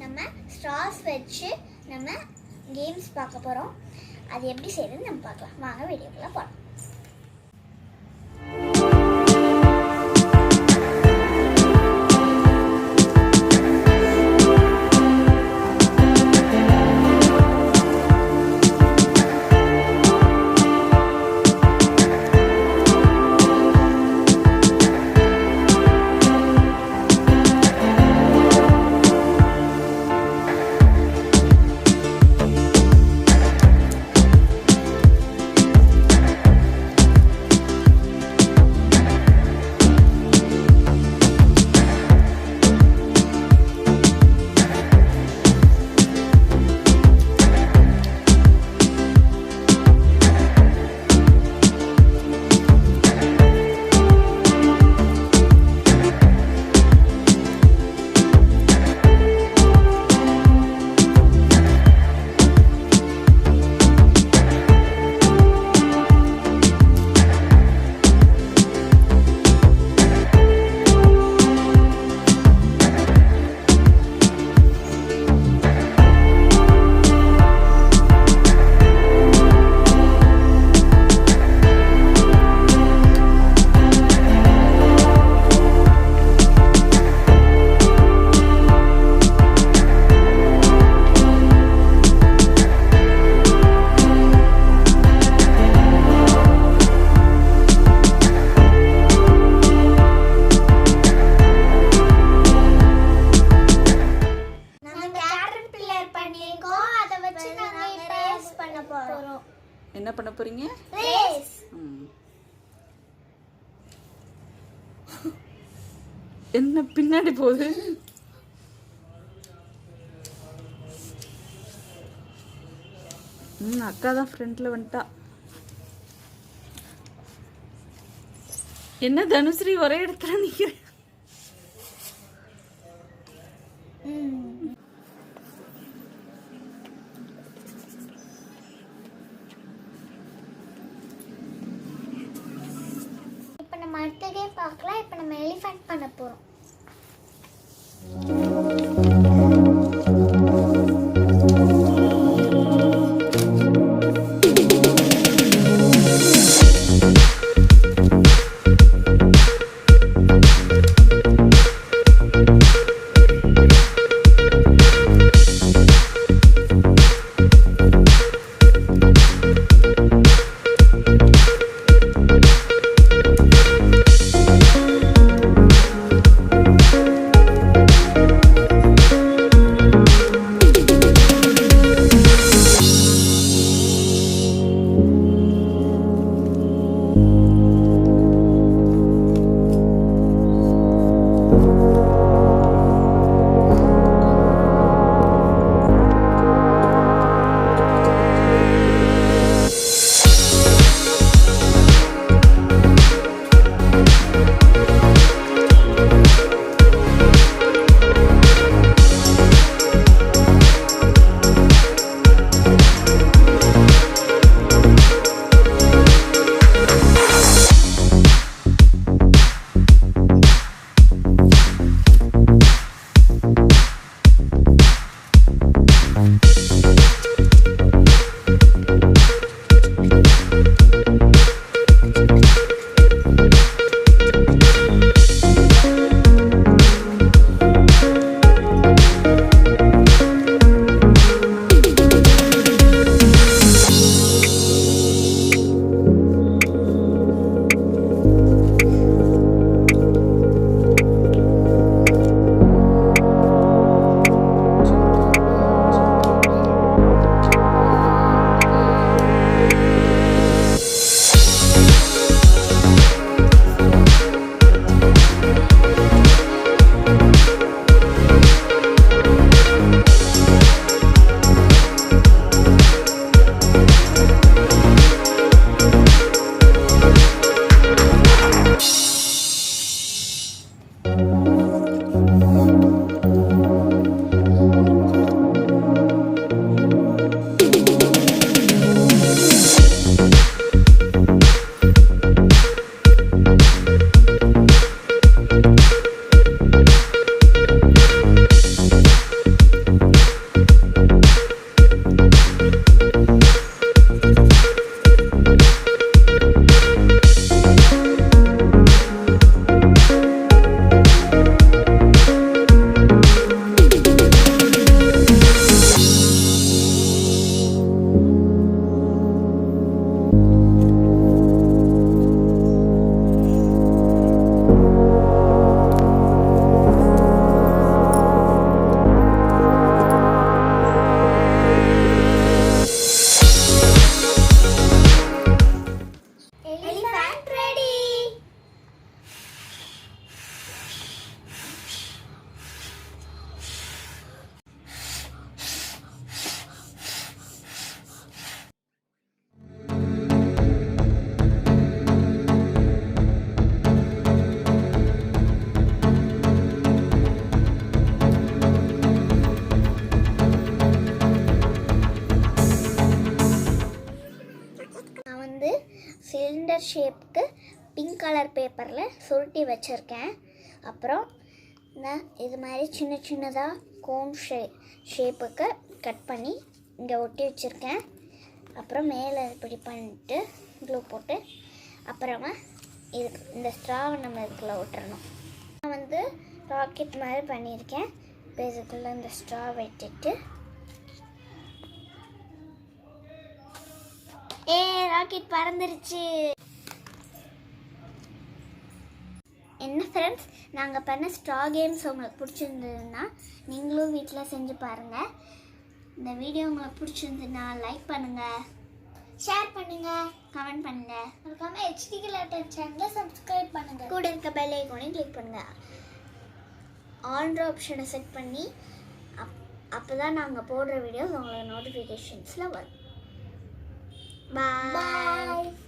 நம்ம ஸ்ட்ராஸ் வச்சு நம்ம கேம்ஸ் பார்க்க போகிறோம். அது எப்படி செய்யறதுன்னு நம்ம பார்க்கலாம். வாங்க வீடியோக்குள்ள போகலாம். என்ன பண்ண போறீங்க? ரேஸ். என்ன பின்னாடி போகுது? அக்கா தான் ஃப்ரண்ட்ல வந்துட்டா. என்ன தனுஸ்ரீ ஒரே இடத்துல நிக்கிறேன். நம்ம அடுத்த கேம் பார்க்கலாம். இப்போ நம்ம எலிஃபண்ட் பண்ண போகிறோம். ஷேப்புக்கு பிங்க் கலர் பேப்பரில் சுருட்டி வச்சுருக்கேன். அப்புறம் நான் இது மாதிரி சின்ன சின்னதாக கோன் ஷேப்புக்கு கட் பண்ணி இங்கே ஒட்டி வச்சுருக்கேன். அப்புறம் மேலே இப்படி பண்ணிட்டு க்ளூ போட்டு அப்புறமா இதுக்கு இந்த ஸ்ட்ராவை நம்ம இதுக்குள்ளே விட்டுறணும். நான் வந்து ராக்கெட் மாதிரி பண்ணியிருக்கேன். இப்போ இதுக்குள்ளே இந்த ஸ்ட்ரா விட்டுட்டு ராக்கெட் பறந்துருச்சு. என்ன ஃப்ரெண்ட்ஸ், நாங்கள் பண்ண ஸ்ட்ரா கேம்ஸ் உங்களுக்கு பிடிச்சிருந்ததுன்னா நீங்களும் வீட்டில் செஞ்சு பாருங்கள். இந்த வீடியோ உங்களுக்கு பிடிச்சிருந்ததுன்னா லைக் பண்ணுங்கள், ஷேர் பண்ணுங்கள், கமெண்ட் பண்ணுங்கள். மறக்காம HD Galatta சேனலை சப்ஸ்கிரைப் பண்ணுங்கள். கூட இருக்க பெல் ஐகானையும் கிளிக் பண்ணுங்கள். ஆல்ன்ற ஆப்ஷனை செட் பண்ணி அப்போ தான் நாங்கள் போடுற வீடியோஸ் உங்களுக்கு நோட்டிஃபிகேஷன்ஸில் வரும். Bye.